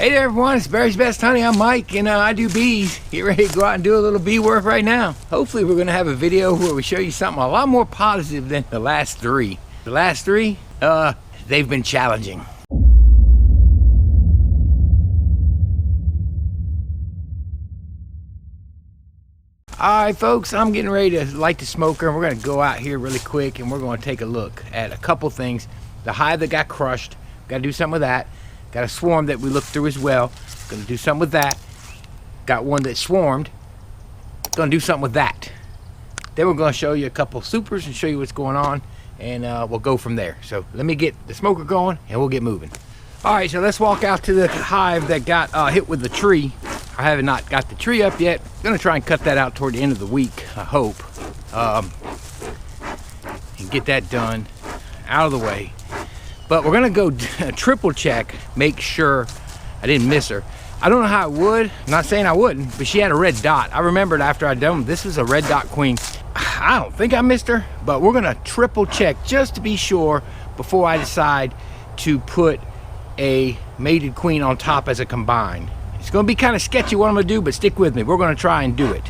Hey there everyone, it's Barry's Best Honey. I'm Mike and I do bees. Get ready to go out and do a little bee work right now. Hopefully we're going to have a video where we show you something a lot more positive than the last three. The last three, they've been challenging. Alright folks, I'm getting ready to light the smoker and we're going to go out here really quick and we're going to take a look at a couple things. The hive that got crushed, got to do something with that. Got a swarm that we looked through as well. Gonna do something with that. Got one that swarmed. Gonna do something with that. Then we're gonna show you a couple supers and show you what's going on, and we'll go from there. So let me get the smoker going and we'll get moving. All right, so let's walk out to the hive that got hit with the tree. I have not got the tree up yet. Gonna try and cut that out toward the end of the week, I hope, and get that done out of the way. But we're gonna go triple check, make sure I didn't miss her. I don't know how I would, I'm not saying I wouldn't, but she had a red dot. I remembered after I'd done, this was a red dot queen. I don't think I missed her, but we're gonna triple check just to be sure before I decide to put a mated queen on top as a combine. It's gonna be kind of sketchy what I'm gonna do, but stick with me. We're gonna try and do it.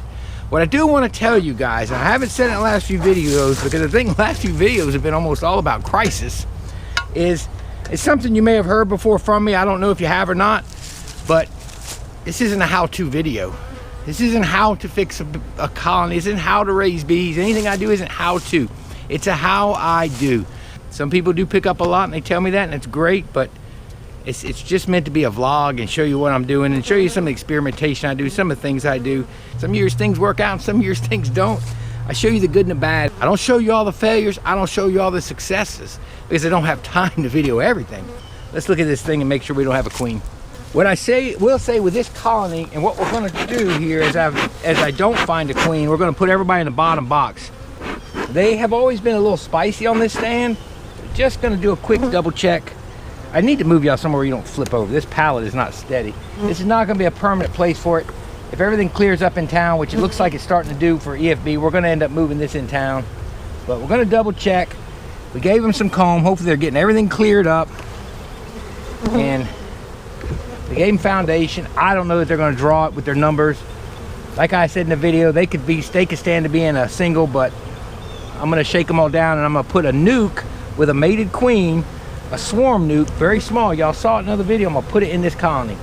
What I do wanna tell you guys, and I haven't said it in the last few videos, because I think the last few videos have been almost all about crisis, is it's something you may have heard before from me. I don't know if you have or not, but this isn't a how-to video. This isn't how to fix a colony. This isn't how to raise bees. Anything I do isn't how to. It's a how I do. Some people do pick up a lot and they tell me that, and it's great, but it's just meant to be a vlog and show you what I'm doing and show you some of the experimentation I do, some of the things I do. Some years things work out and some years things don't. I show you the good and the bad. I don't show you all the failures. I don't show you all the successes because I don't have time to video everything. Let's look at this thing and make sure we don't have a queen. What I will say with this colony, and what we're gonna do here is as I don't find a queen, we're gonna put everybody in the bottom box. They have always been a little spicy on this stand. Just gonna do a quick double check. I need to move y'all somewhere where you don't flip over. This pallet is not steady. This is not gonna be a permanent place for it. If everything clears up in town, which it looks like it's starting to do for EFB, we're gonna end up moving this in town. But we're gonna double check. We gave them some comb. Hopefully they're getting everything cleared up. And we gave them foundation. I don't know that they're gonna draw it with their numbers. Like I said in the video, they could stand to be in a single, but I'm gonna shake them all down and I'm gonna put a nuke with a mated queen, a swarm nuke, very small. Y'all saw it in another video. I'm gonna put it in this colony.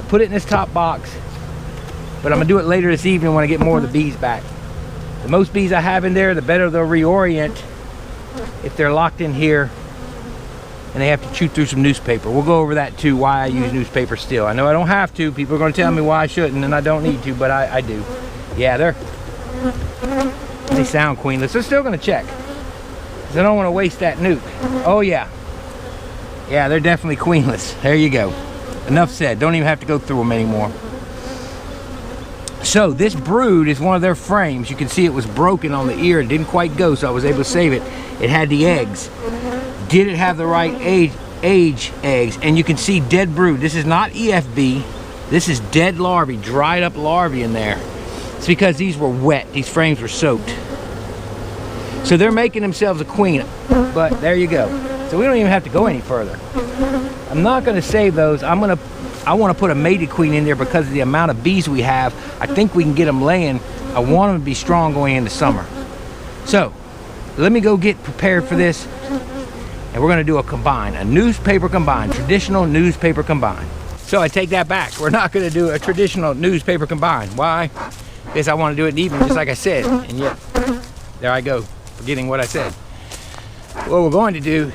Put it in this top box. But I'm gonna do it later this evening when I get more of the bees back. The most bees I have in there, the better they'll reorient if they're locked in here and they have to chew through some newspaper. We'll go over that too, why I use newspaper still. I know I don't have to. People are gonna tell me why I shouldn't, and I don't need to, but I do. Yeah, they sound queenless. They're still gonna check, because I don't wanna waste that nuke. Oh yeah. Yeah, they're definitely queenless. There you go. Enough said. Don't even have to go through them anymore. So this brood is one of their frames. You can see it was broken on the ear. It didn't quite go, so I was able to save it. It had the eggs. Did it have the right age eggs? And you can see dead brood. This is not EFB. This is dead larvae, dried up larvae in there. It's because these were wet. These frames were soaked. So they're making themselves a queen. But there you go. So we don't even have to go any further. I'm not going to save those. I want to put a mated queen in there because of the amount of bees we have. I think we can get them laying. I want them to be strong going into summer. So let me go get prepared for this, and we're going to do a combine, a newspaper combine, traditional newspaper combine. So I take that back. We're not going to do a traditional newspaper combine. Why? Because I want to do it in the evening, just like I said, and yet there I go, forgetting what I said. What we're going to do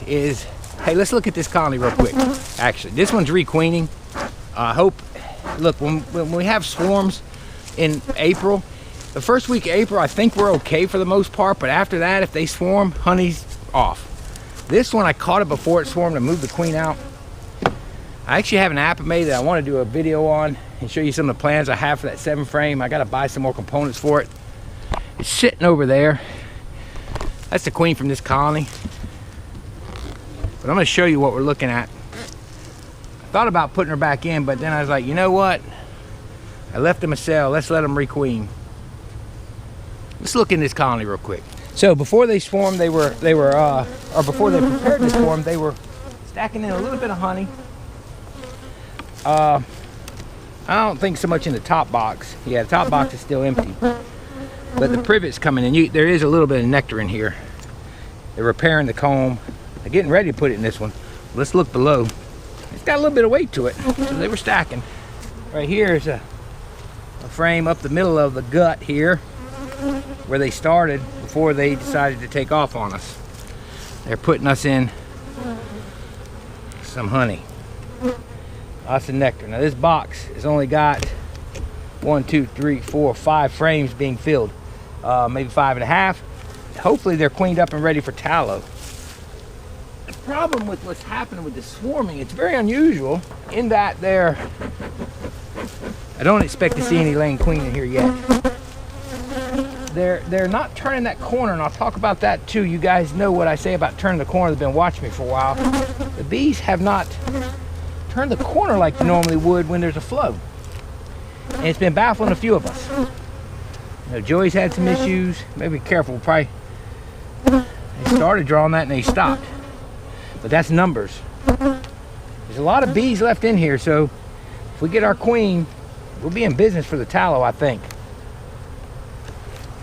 is, hey, let's look at this colony real quick. Actually, this one's requeening. I hope, look, when we have swarms in April, the first week of April, I think we're okay for the most part, but after that, if they swarm, honey's off. This one, I caught it before it swarmed and moved the queen out. I actually have an Apiary that I want to do a video on and show you some of the plans I have for that 7 frame. I got to buy some more components for it. It's sitting over there. That's the queen from this colony. But I'm going to show you what we're looking at. I thought about putting her back in, but then I was like, you know what? I left them a cell. Let's let them requeen. Let's look in this colony real quick. So before they swarmed, or before they prepared to swarm, they were stacking in a little bit of honey. I don't think so much in the top box. Yeah, the top box is still empty. But the privet's coming in. There is a little bit of nectar in here. They're repairing the comb. They're getting ready to put it in this one. Let's look below. It's got a little bit of weight to it. So they were stacking. Right here is a frame up the middle of the gut here, where they started before they decided to take off on us. They're putting us in some honey. Lots of nectar. Now this box has only got 1, 2, 3, 4, 5 frames being filled. Maybe 5.5. Hopefully they're cleaned up and ready for tallow. The problem with what's happening with the swarming, it's very unusual in that I don't expect to see any laying queen in here yet. They're not turning that corner, and I'll talk about that too. You guys know what I say about turning the corner. They've been watching me for a while. The bees have not turned the corner like they normally would when there's a flow. And it's been baffling a few of us. You know, Joey's had some issues. Maybe be careful. Probably they started drawing that and they stopped. But that's numbers. There's a lot of bees left in here, so if we get our queen, we'll be in business for the tallow, I think.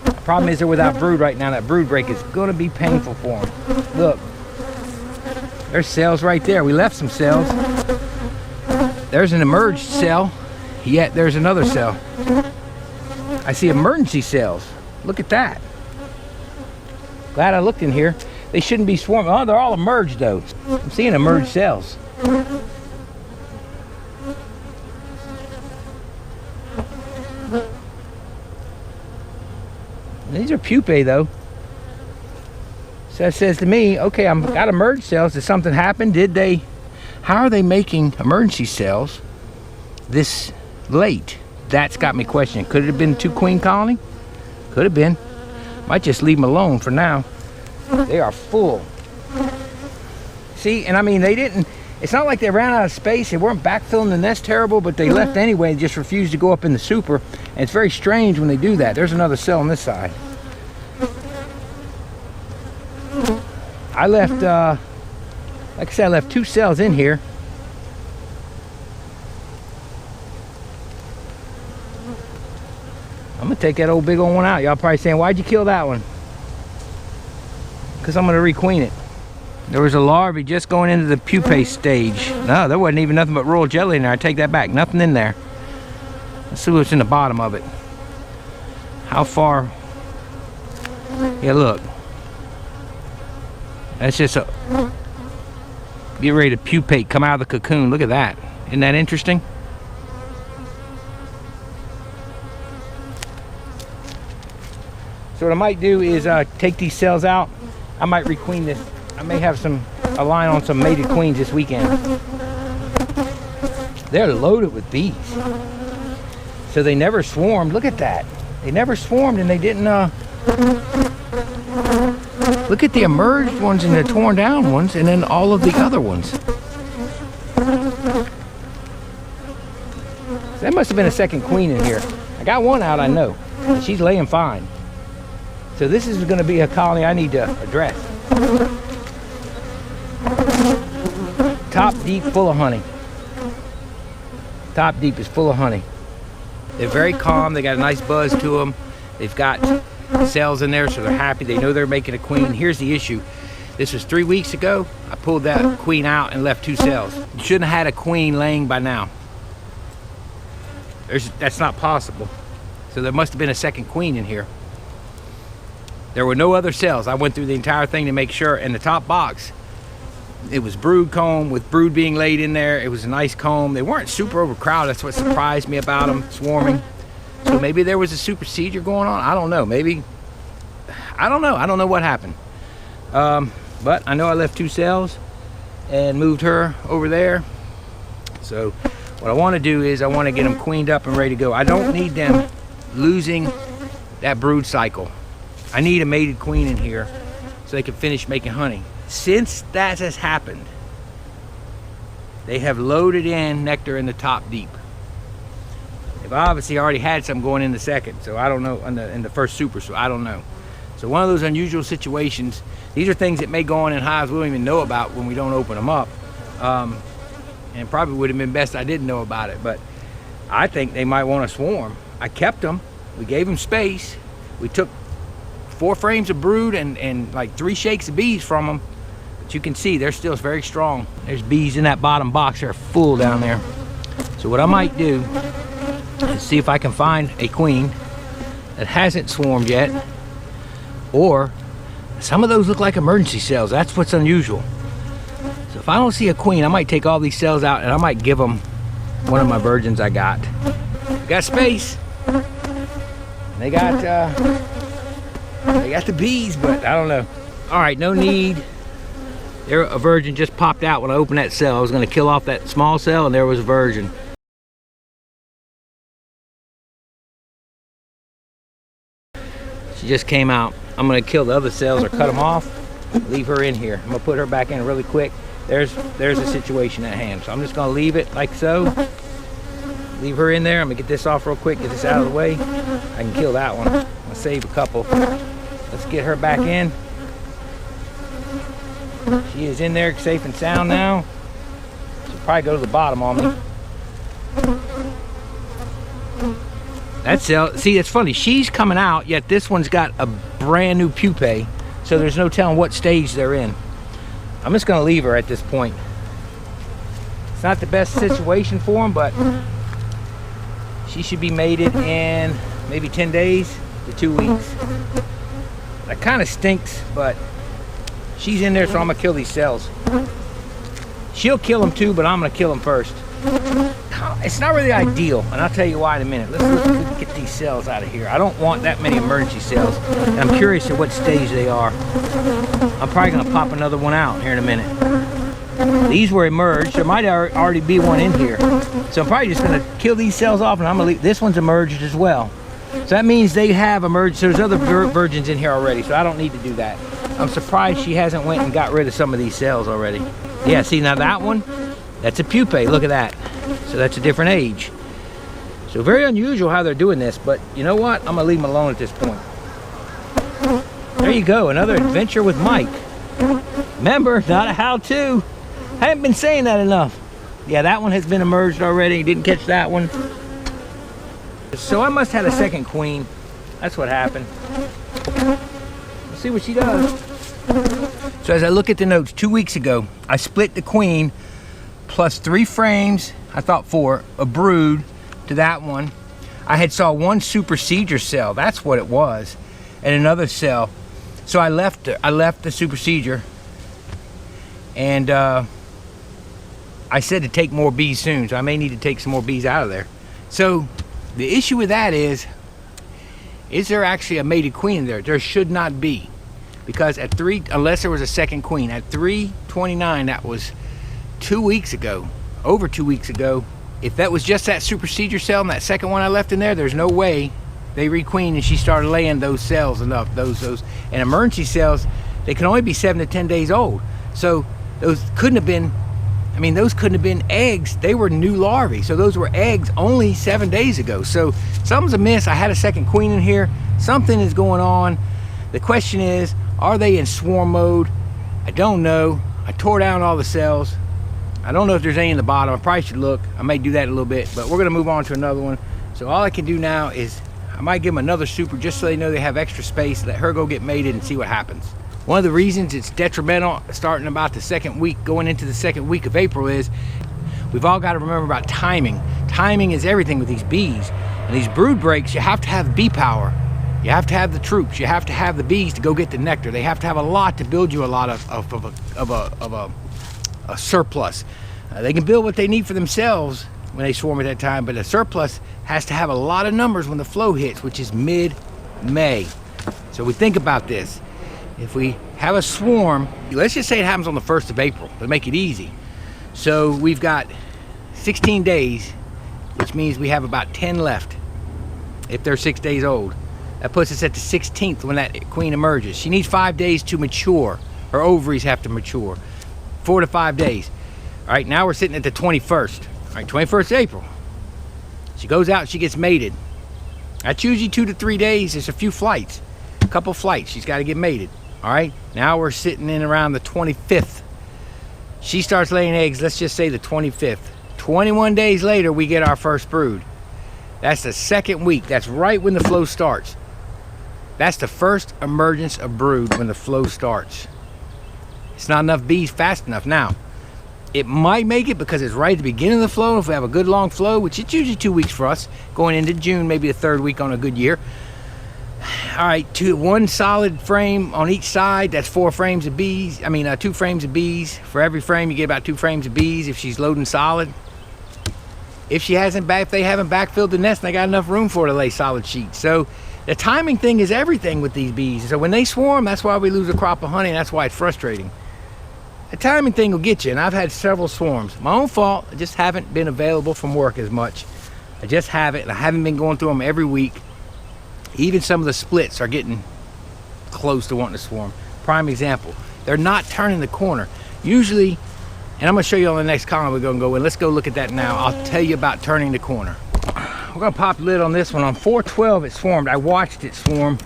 The problem is they're without brood right now. That brood break is going to be painful for them. Look, there's cells right there. We left some cells. There's an emerged cell, yet there's another cell. I see emergency cells. Look at that. Glad I looked in here. They shouldn't be swarming. Oh, they're all emerged though. I'm seeing emerged cells. These are pupae though. So it says to me, okay, I've got emerged cells. Did something happen? How are they making emergency cells this late? That's got me questioning. Could it have been 2 queen colony? Could have been. Might just leave them alone for now. They are full. See, and I mean, it's not like they ran out of space. They weren't backfilling the nest terrible, but they left anyway and just refused to go up in the super. And it's very strange when they do that. There's another cell on this side. I left, like I said, I left 2 cells in here. I'm gonna take that old big old one out. Y'all probably saying, why'd you kill that one? Because I'm gonna requeen it. There was a larvae just going into the pupae stage. No, there wasn't even nothing but royal jelly in there. I take that back, nothing in there. Let's see what's in the bottom of it. How far? Yeah, look. That's just a, get ready to pupate, come out of the cocoon. Look at that. Isn't that interesting? So what I might do is take these cells out. I might requeen this. I may have a line on some mated queens this weekend. They're loaded with bees. So they never swarmed. Look at that. They never swarmed and they didn't, look at the emerged ones and the torn down ones and then all of the other ones. That must have been a second queen in here. I got one out, I know. She's laying fine. So this is going to be a colony I need to address. Top deep full of honey. Top deep is full of honey. They're very calm. They got a nice buzz to them. They've got cells in there, so they're happy. They know they're making a queen. Here's the issue. This was 3 weeks ago. I pulled that queen out and left 2 cells. You shouldn't have had a queen laying by now. That's not possible. So there must have been a second queen in here. There were no other cells. I went through the entire thing to make sure. In the top box, it was brood comb with brood being laid in there. It was a nice comb. They weren't super overcrowded. That's what surprised me about them swarming. So maybe there was a super procedure going on. I don't know. Maybe. I don't know. I don't know what happened. But I know I left 2 cells and moved her over there. So what I want to do is I want to get them queened up and ready to go. I don't need them losing that brood cycle. I need a mated queen in here so they can finish making honey. Since that has happened, they have loaded in nectar in the top deep. They've obviously already had some going in the second, so I don't know, in the first super, so I don't know. So one of those unusual situations. These are things that may go on in hives we don't even know about when we don't open them up. and probably would have been best I didn't know about it, but I think they might want to swarm. I kept them. We gave them space. We took 4 frames of brood and like 3 shakes of bees from them. But you can see they're still very strong. There's bees in that bottom box. They're full down there. So what I might do is see if I can find a queen that hasn't swarmed yet, or some of those look like emergency cells. That's what's unusual. So if I don't see a queen, I might take all these cells out and I might give them one of my virgins I got. Got space. They got the bees, but I don't know. All right, no need. There, a virgin just popped out when I opened that cell. I was going to kill off that small cell, and there was a virgin. She just came out. I'm going to kill the other cells or cut them off. Leave her in here. I'm going to put her back in really quick. There's a situation at hand. So I'm just going to leave it like so. Leave her in there. I'm going to get this off real quick, get this out of the way. I can kill that one. I'll save a couple. Let's get her back in. She is in there safe and sound now. She'll probably go to the bottom on me. That cell, see, it's funny. She's coming out, yet this one's got a brand new pupae. So there's no telling what stage they're in. I'm just going to leave her at this point. It's not the best situation for them, but she should be mated in maybe 10 days to 2 weeks. That kind of stinks, but she's in there, so I'm going to kill these cells. She'll kill them too, but I'm going to kill them first. It's not really ideal, and I'll tell you why in a minute. Let's get these cells out of here. I don't want that many emergency cells, and I'm curious at what stage they are. I'm probably going to pop another one out here in a minute. These were emerged. There might already be one in here. So I'm probably just going to kill these cells off, and I'm going to leave. This one's emerged as well. So that means they have emerged. So there's other virgins in here already, so I don't need to do that. I'm surprised she hasn't went and got rid of some of these cells already. Yeah, see, now that one, that's a pupae. Look at that. So that's a different age. So very unusual how they're doing this, but you know what? I'm going to leave them alone at this point. There you go, another adventure with Mike. Remember, not a how-to. I haven't been saying that enough. Yeah, that one has been emerged already. Didn't catch that one. So I must have a second queen. That's what happened. Let's see what she does. So as I look at the notes, 2 weeks ago, I split the queen plus 3 frames, I thought 4, a brood to that one. I had saw 1 supersedure cell, that's what it was, and another cell. So I left the supersedure, and I said to take more bees soon, so I may need to take some more bees out of there. So the issue with that is there actually a mated queen in there? There should not be, because at 3, unless there was a second queen, at 3:29, that was 2 weeks ago, over 2 weeks ago. If that was just that supersedure cell and that second one I left in there, there's no way they requeened and she started laying those cells enough. Those and emergency cells, they can only be 7 to 10 days old. So those couldn't have been, I mean, those couldn't have been eggs. They were new larvae. So those were eggs only 7 days ago. So something's amiss. I had a second queen in here. Something is going on. The question is, are they in swarm mode? I don't know. I tore down all the cells. I don't know if there's any in the bottom. I probably should look. I may do that in a little bit, but we're gonna move on to another one. So all I can do now is I might give them another super just so they know they have extra space. Let her go get mated and see what happens. One of the reasons it's detrimental starting about the second week, going into the second week of April, is we've all got to remember about timing. Timing is everything with these bees. And these brood breaks, you have to have bee power. You have to have the troops. You have to have the bees to go get the nectar. They have to have a lot to build you a lot of a surplus. They can build what they need for themselves when they swarm at that time, but a surplus has to have a lot of numbers when the flow hits, which is mid-May. So we think about this. If we have a swarm, let's just say it happens on the 1st of April to make it easy. So we've got 16 days, which means we have about 10 left if they're 6 days old. That puts us at the 16th when that queen emerges. She needs 5 days to mature. Her ovaries have to mature. 4 to 5 days. All right, now we're sitting at the 21st. All right, 21st of April. She goes out, she gets mated. That's usually 2 to 3 days. There's a few flights, a couple flights. She's got to get mated. All right, now we're sitting in around the 25th. She starts laying eggs, let's just say the 25th. 21 days later, we get our first brood. That's the second week. That's right when the flow starts. That's the first emergence of brood when the flow starts. It's not enough bees fast enough. Now, it might make it because it's right at the beginning of the flow. If we have a good long flow, which it's usually 2 weeks for us, going into June, maybe the third week on a good year. All right, one solid frame on each side. That's 4 frames of bees. I mean, 2 frames of bees. For every frame, you get about 2 frames of bees if she's loading solid. If they haven't backfilled the nest, and they got enough room for her to lay solid sheets. So the timing thing is everything with these bees. So when they swarm, that's why we lose a crop of honey, and that's why it's frustrating. The timing thing will get you, and I've had several swarms. My own fault, I just haven't been available from work as much. I just haven't, and I haven't been going through them every week. Even some of the splits are getting close to wanting to swarm. Prime example, they're not turning the corner. Usually, and I'm gonna show you on the next column we're gonna go in. Let's go look at that now. I'll tell you about turning the corner. We're gonna pop the lid on this one. On 412 it swarmed. I watched it swarm,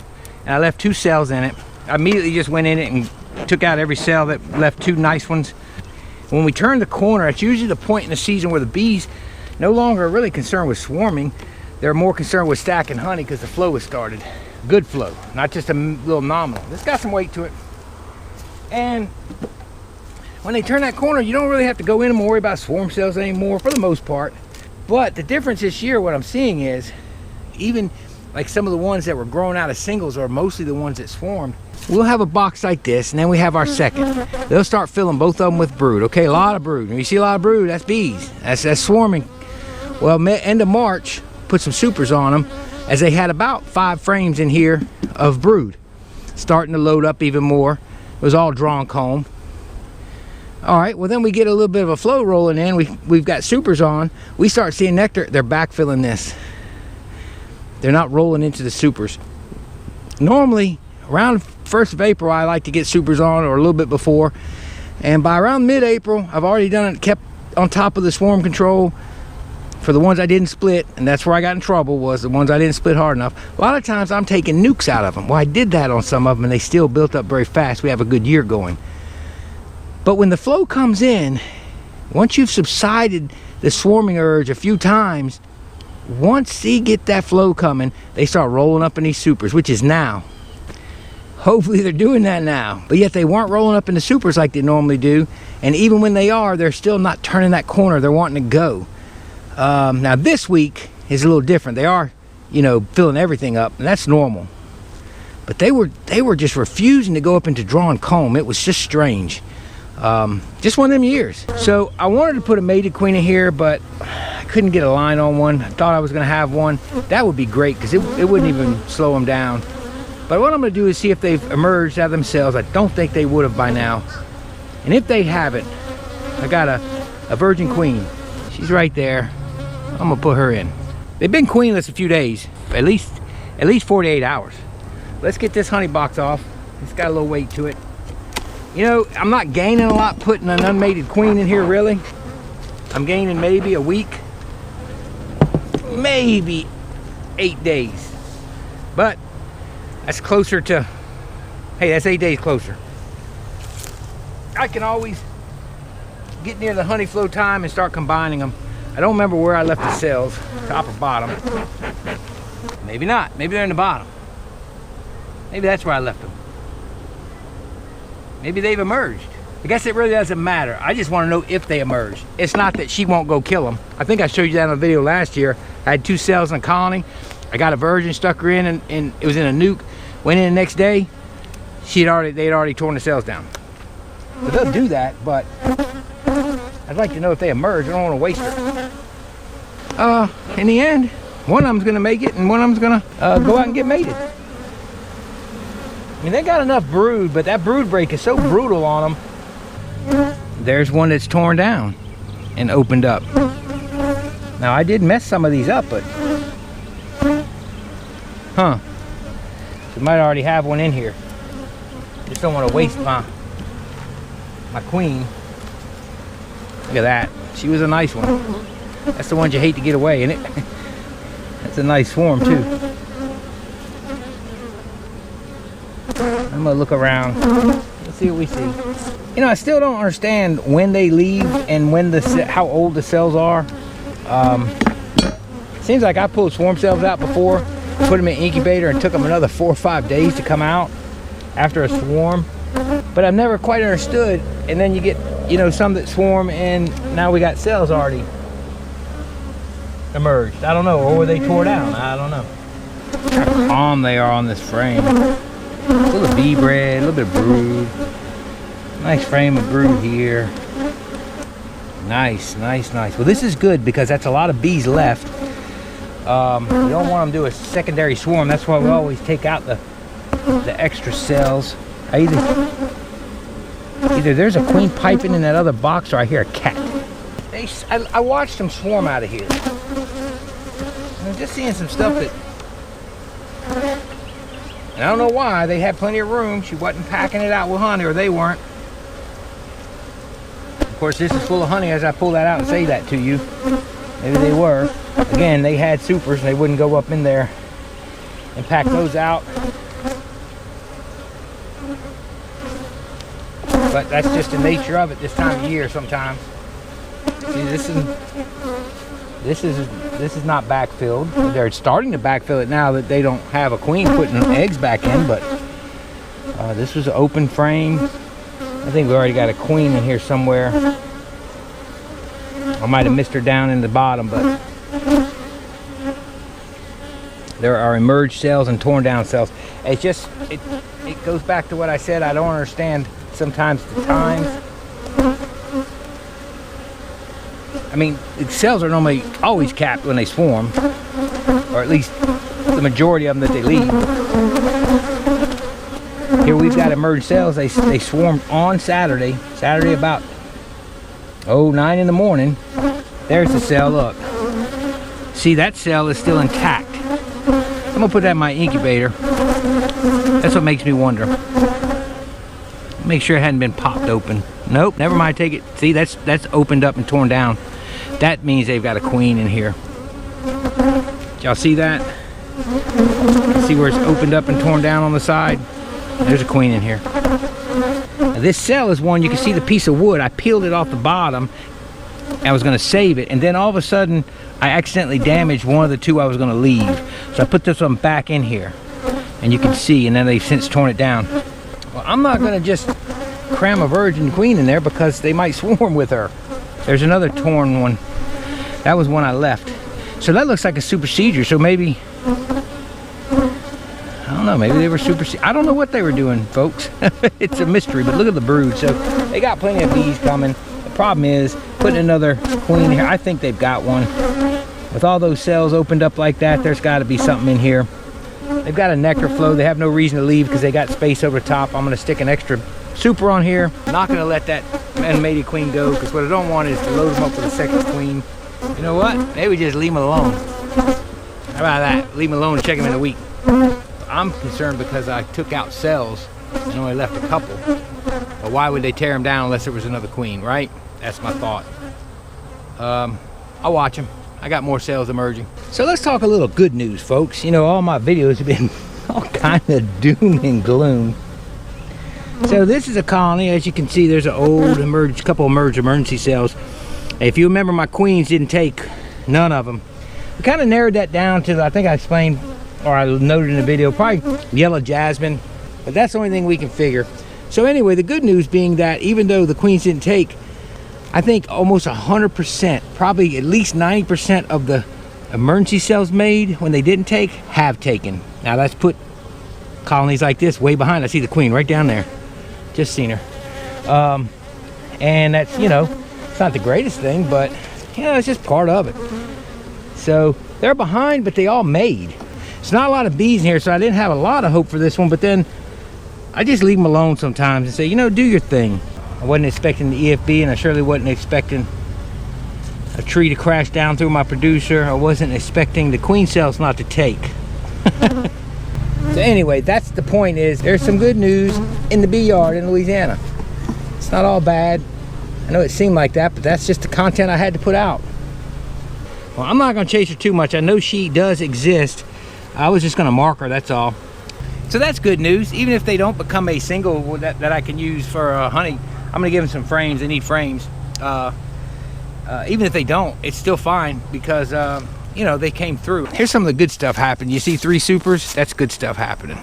and I left 2 cells in it. I immediately just went in it and took out every cell, that left 2 nice ones. When we turn the corner, it's usually the point in the season where the bees no longer are really concerned with swarming. They're more concerned with stacking honey because the flow has started. Good flow, not just a little nominal. It's got some weight to it. And when they turn that corner, you don't really have to go in and worry about swarm cells anymore for the most part. But the difference this year, what I'm seeing is, even like some of the ones that were growing out of singles are mostly the ones that swarmed. We'll have a box like this, and then we have our second. They'll start filling both of them with brood. Okay, a lot of brood. When you see a lot of brood, that's bees. That's swarming. Well, end of March, put some supers on them, as they had about 5 frames in here of brood. Starting to load up even more. It was all drawn comb. All right, well then we get a little bit of a flow rolling in. We've got supers on. We start seeing nectar. They're backfilling this. They're not rolling into the supers. Normally, around 1st of April, I like to get supers on, or a little bit before. And by around mid-April, I've already done it, kept on top of the swarm control for the ones I didn't split. And that's where I got in trouble, was the ones I didn't split hard enough. A lot of times I'm taking nukes out of them. Well, I did that on some of them, and they still built up very fast. We have a good year going. But when the flow comes in, once you've subsided the swarming urge a few times, once they get that flow coming, they start rolling up in these supers, which is now. Hopefully they're doing that now. But yet they weren't rolling up in the supers like they normally do. And even when they are, they're still not turning that corner. They're wanting to go. Now this week is a little different. They are, filling everything up, and that's normal. But they were just refusing to go up into drawn comb. It was just strange. Just one of them years. So I wanted to put a mated queen in here, but I couldn't get a line on one. I thought I was going to have one. That would be great because it wouldn't even slow them down. But what I'm going to do is see if they've emerged out of themselves. I don't think they would have by now. And if they haven't, I got a virgin queen. She's right there. I'm going to put her in. They've been queenless a few days, at least 48 hours. Let's get this honey box off. It's got a little weight to it. I'm not gaining a lot putting an unmated queen in here, really. I'm gaining maybe a week, maybe 8 days. But that's closer to, hey, that's 8 days closer. I can always get near the honey flow time and start combining them. I don't remember where I left the cells, top or bottom. Maybe not. Maybe they're in the bottom. Maybe that's where I left them. Maybe they've emerged. I guess it really doesn't matter. I just want to know if they emerge. It's not that she won't go kill them. I think I showed you that in a video last year. I had 2 cells in a colony. I got a virgin, stuck her in, and it was in a nuke. Went in the next day. They had already torn the cells down. So they'll do that, but I'd like to know if they emerge. I don't want to waste her. In the end, one of them's gonna make it, and one of them's gonna go out and get mated. I mean, they got enough brood, but that brood break is so brutal on them. There's one that's torn down and opened up. Now, I did mess some of these up, but so might already have one in here. Just don't want to waste my queen. Look at that. She was a nice one. That's the ones you hate to get away, isn't it? That's a nice swarm too. I'm gonna look around. Let's see what we see. You know, I still don't understand when they leave and when how old the cells are. Seems like I pulled swarm cells out before, put them in incubator, and took them another 4 or 5 days to come out after a swarm. But I've never quite understood. And then you get, you know, some that swarm and now we got cells already emerged. I don't know, or were they tore down? I don't know. How calm they are on this frame. A little bee bread, a little bit of brood. Nice frame of brood here. Nice, nice, nice. Well, this is good because that's a lot of bees left. We don't want them to do a secondary swarm. That's why we always take out the extra cells. Either there's a queen piping in that other box, or I hear a cat. I watched them swarm out of here. I'm just seeing some stuff that, and I don't know why. They had plenty of room. She wasn't packing it out with honey, or they weren't. Of course, this is full of honey as I pull that out and say that to you. Maybe they were. Again, they had supers and they wouldn't go up in there and pack those out. But that's just the nature of it this time of year sometimes. See, this is not backfilled. They're starting to backfill it now that they don't have a queen putting eggs back in, but this was an open frame. I think we already got a queen in here somewhere. I might have missed her down in the bottom, but there are emerged cells and torn down cells. It's just, it goes back to what I said. I don't understand sometimes the times. I mean, the cells are normally always capped when they swarm, or at least the majority of them that they leave. Here we've got emerged cells. They swarmed on Saturday about 9 in the morning. There's the cell. Look, see, that cell is still intact. I'm gonna put that in my incubator. That's what makes me wonder. Make sure it hadn't been popped open. Nope, never mind. Take it. See, that's opened up and torn down. That means they've got a queen in here. Y'all see that? See where it's opened up and torn down on the side? There's a queen in here. Now, this cell is one, you can see the piece of wood. I peeled it off the bottom. I was going to save it, and then all of a sudden I accidentally damaged one of the two I was going to leave. So I put this one back in here, and you can see, and then they've since torn it down. Well, I'm not going to just cram a virgin queen in there because they might swarm with her. There's another torn one. That was one I left. So that looks like a supersedure. So maybe, I don't know, maybe they were I don't know what they were doing, folks. It's a mystery, but look at the brood. So they got plenty of bees coming. The problem is putting another queen here. I think they've got one. With all those cells opened up like that, there's got to be something in here. They've got a nectar flow. They have no reason to leave because they got space over the top. I'm going to stick an extra super on here. I'm not going to let that unmated queen go because what I don't want is to load them up with a second queen. You know what? Maybe just leave them alone. How about that? Leave them alone and check them in a week. I'm concerned because I took out cells and only left a couple. But why would they tear them down unless there was another queen, right? That's my thought. I'll watch them. I got more cells emerging. So let's talk a little good news, folks. You know, all my videos have been all kind of doom and gloom. So this is a colony. As you can see, there's a couple emerged emergency cells. If you remember, my queens didn't take none of them. We kind of narrowed that down to, I think I explained, or I noted in the video, probably yellow jasmine. But that's the only thing we can figure. So anyway, the good news being that even though the queens didn't take, I think almost 100%, probably at least 90% of the emergency cells made when they didn't take have taken. Now let's put colonies like this way behind. I see the queen right down there. Just seen her. And that's, you know, it's not the greatest thing, but, you know, it's just part of it. So they're behind, but they all made. It's not a lot of bees in here, so I didn't have a lot of hope for this one, but then I just leave them alone sometimes and say, you know, do your thing. I wasn't expecting the EFB, and I surely wasn't expecting a tree to crash down through my producer. I wasn't expecting the queen cells not to take. So anyway, that's the point, is there's some good news in the bee yard in Louisiana. It's not all bad. I know it seemed like that, but that's just the content I had to put out. Well, I'm not going to chase her too much. I know she does exist. I was just going to mark her, that's all. So that's good news. Even if they don't become a single that I can use for honey, I'm gonna give them some frames. They need frames. Even if they don't, it's still fine because you know, they came through. Here's some of the good stuff happening. You see 3 supers? That's good stuff happening.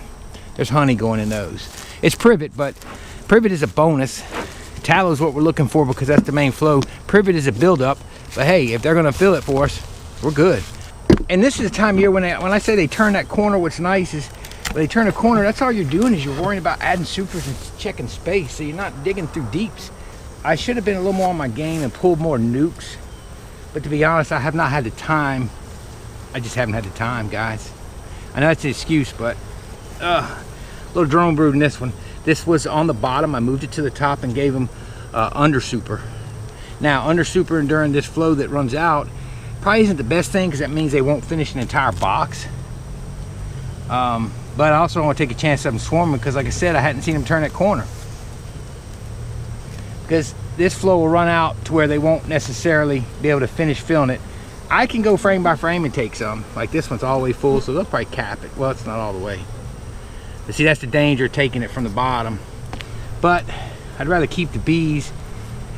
There's honey going in those. It's privet, but privet is a bonus. Tallow is what we're looking for because that's the main flow. Privet is a buildup, but hey, if they're gonna fill it for us, we're good. And this is the time of year when I say they turn that corner, what's nice is when they turn a corner, that's all you're doing is you're worrying about adding supers and checking space, so you're not digging through deeps. I should have been a little more on my game and pulled more nukes, but to be honest, I have not had the time. I just haven't had the time, guys. I know that's an excuse, but little drone brood in this one. This was on the bottom. I moved it to the top and gave them under super. Now, under super during this flow that runs out probably isn't the best thing because that means they won't finish an entire box. But I also don't want to take a chance of them swarming because, like I said, I hadn't seen them turn that corner. Because this flow will run out to where they won't necessarily be able to finish filling it. I can go frame by frame and take some. Like this one's all the way full, so they'll probably cap it. Well, it's not all the way. But see, that's the danger of taking it from the bottom. But I'd rather keep the bees,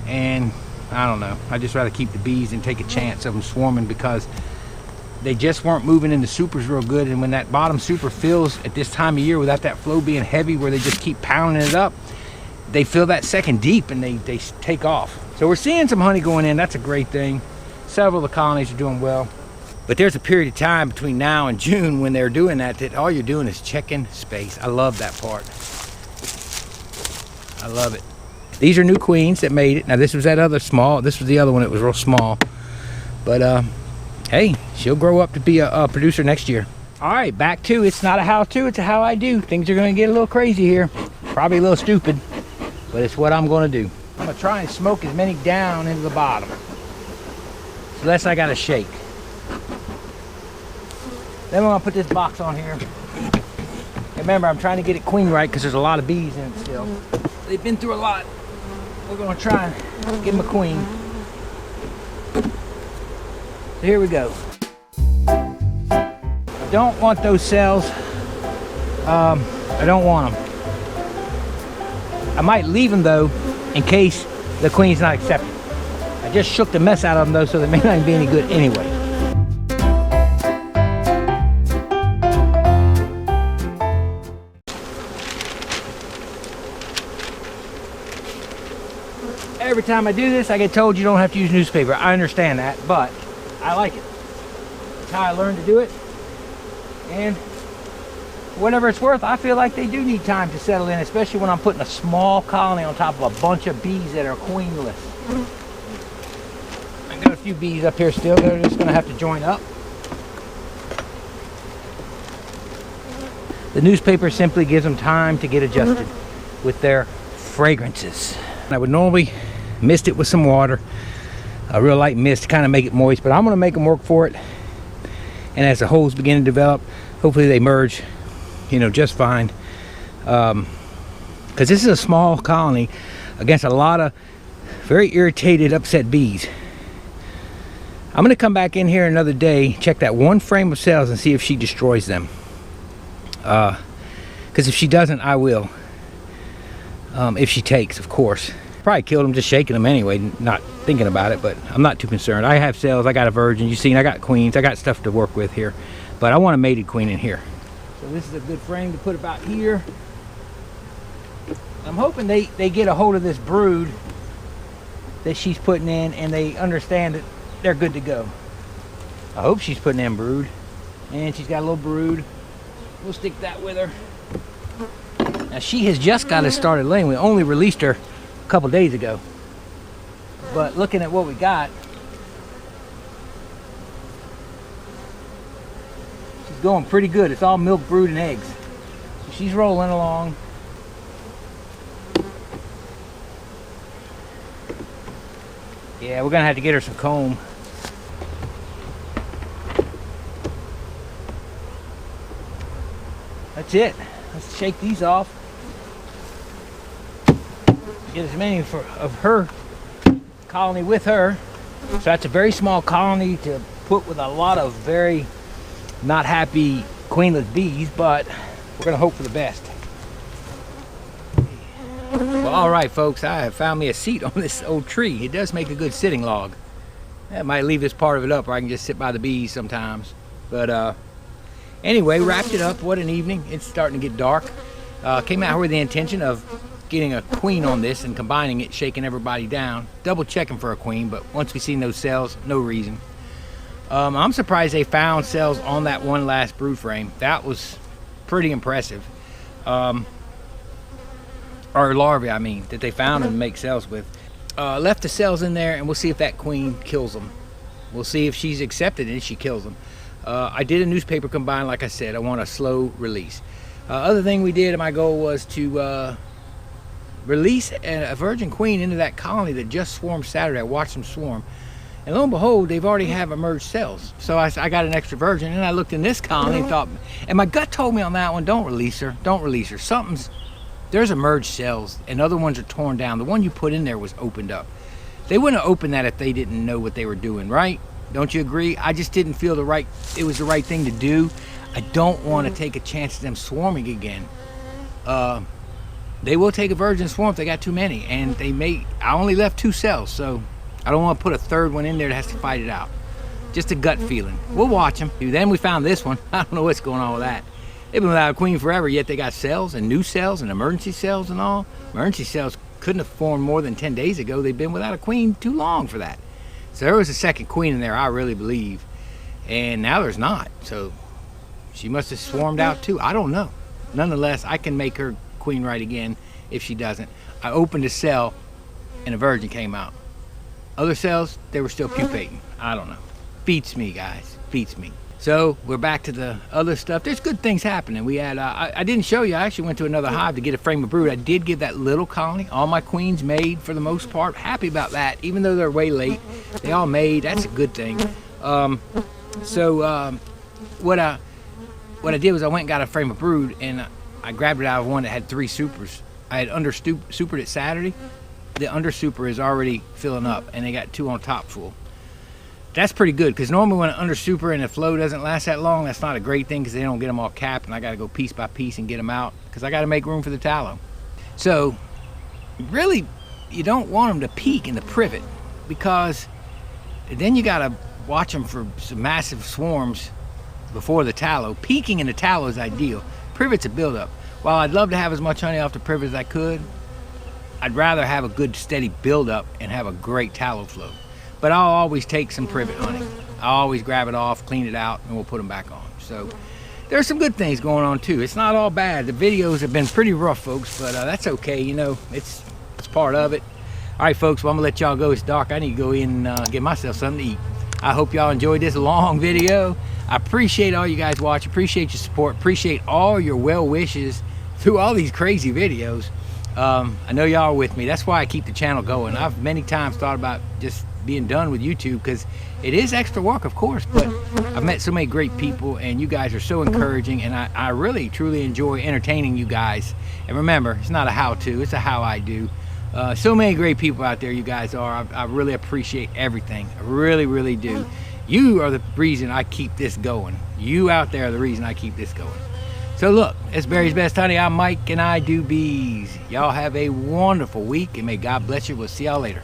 and I don't know. I'd just rather keep the bees and take a chance of them swarming because they just weren't moving in the supers real good. And when that bottom super fills at this time of year without that flow being heavy where they just keep pounding it up, they fill that second deep and they take off. So we're seeing some honey going in. That's a great thing. Several of the colonies are doing well. But there's a period of time between now and June when they're doing that all you're doing is checking space. I love that part. I love it. These are new queens that made it. Now this was that other small. This was the other one that was real small. But hey, she'll grow up to be a producer next year. All right, back to it's not a how-to, it's a how I do. Things are going to get a little crazy here. Probably a little stupid, but it's what I'm going to do. I'm going to try and smoke as many down into the bottom. So less I got to shake. Then I'm going to put this box on here. And remember, I'm trying to get it queen right because there's a lot of bees in it still. They've been through a lot. We're going to try and give them a queen. So here we go. I don't want those cells. I don't want them. I might leave them though in case the queen's not accepted. I just shook the mess out of them though, so they may not be any good anyway. Every time I do this, I get told you don't have to use newspaper. I understand that, but I like it. It's how I learned to do it. And whatever it's worth, I feel like they do need time to settle in, especially when I'm putting a small colony on top of a bunch of bees that are queenless. I've got a few bees up here still. They're just going to have to join up. The newspaper simply gives them time to get adjusted with their fragrances. I would normally mist it with some water, a real light mist to kind of make it moist, but I'm going to make them work for it. And as the holes begin to develop, hopefully they merge, you know, just fine. Because this is a small colony against a lot of very irritated, upset bees. I'm going to come back in here another day, check that one frame of cells and see if she destroys them. Because if she doesn't, I will. If she takes, of course. Probably killed them just shaking them anyway, not thinking about it, but I'm not too concerned. I have cells, I got a virgin, you see, I got queens, I got stuff to work with here. But I want a mated queen in here. So this is a good frame to put about here. I'm hoping they get a hold of this brood that she's putting in and they understand that they're good to go. I hope she's putting in brood. And she's got a little brood. We'll stick that with her. Now she has just got us started laying. We only released her a couple days ago. But looking at what we got, she's going pretty good. It's all milk, brood, and eggs. So she's rolling along. Yeah, we're gonna have to get her some comb. That's it. Let's shake these off. Get as many of her colony with her. So that's a very small colony to put with a lot of very not happy queenless bees, but we're gonna hope for the best. Well, all right, folks, I have found me a seat on this old tree. It does make a good sitting log. I might leave this part of it up, or I can just sit by the bees sometimes. But anyway, wrapped it up. What an evening. It's starting to get dark. Came out here with the intention of getting a queen on this and combining it, shaking everybody down, double checking for a queen, but once we seen those cells, no reason. I'm surprised they found cells on that one last brood frame. That was pretty impressive. Or larvae, I mean, that they found and make cells with. Left the cells in there, and we'll see if that queen kills them. We'll see if she's accepted and she kills them. I did a newspaper combine, like I said. I want a slow release. Other thing we did, my goal was to release a virgin queen into that colony that just swarmed Saturday. I watched them swarm. And lo and behold, they've already have emerged cells. So I got an extra virgin, and I looked in this colony and thought, and my gut told me on that one, don't release her, don't release her. There's emerged cells, and other ones are torn down. The one you put in there was opened up. They wouldn't have opened that if they didn't know what they were doing, right? Don't you agree? I just didn't feel it was the right thing to do. I don't want to take a chance of them swarming again. They will take a virgin swarm if they got too many, and I only left 2 cells, so I don't want to put a third one in there that has to fight it out. Just a gut feeling. We'll watch them. Then we found this one. I don't know what's going on with that. They've been without a queen forever, yet they got cells and new cells and emergency cells and all. Emergency cells couldn't have formed more than 10 days ago. They've been without a queen too long for that. So there was a second queen in there, I really believe. And now there's not. So she must have swarmed out too. I don't know. Nonetheless, I can make her queen right again if she doesn't. I opened a cell and a virgin came out. Other cells, they were still pupating. I don't know. Beats me, guys. Beats me. So we're back to the other stuff. There's good things happening. We had, I didn't show you, I actually went to another hive to get a frame of brood. I did give that little colony. All my queens made for the most part. Happy about that, even though they're way late. They all made, that's a good thing. What I did was I went and got a frame of brood, and I grabbed it out of one that had 3 supers. I had supered it Saturday. The under super is already filling up, and they got 2 on top full. That's pretty good, because normally when an under super and the flow doesn't last that long, that's not a great thing, because they don't get them all capped, and I got to go piece by piece and get them out, because I got to make room for the tallow. So really, you don't want them to peak in the privet, because then you got to watch them for some massive swarms before the tallow. Peaking in the tallow is ideal. Privet's a buildup. While I'd love to have as much honey off the privet as I could, I'd rather have a good steady buildup and have a great tallow flow. But I'll always take some privet honey. I'll always grab it off, clean it out, and we'll put them back on. So there's some good things going on too. It's not all bad. The videos have been pretty rough, folks, but that's okay. You know, it's part of it. All right, folks, well, I'm gonna let y'all go. It's dark. I need to go in and get myself something to eat. I hope y'all enjoyed this long video. I appreciate all you guys watching. Appreciate your support. Appreciate all your well wishes through all these crazy videos. I know y'all are with me. That's why I keep the channel going. I've many times thought about just being done with YouTube, because it is extra work, of course, but I've met so many great people, and you guys are so encouraging, and I really truly enjoy entertaining you guys. And remember, it's not a how-to, it's a how I do. So many great people out there, you guys are. I really appreciate everything. I really, really do. You are the reason I keep this going. You out there are the reason I keep this going. So look, it's Barry's Best Honey. I'm Mike, and I do bees. Y'all have a wonderful week, and may God bless you. We'll see y'all later.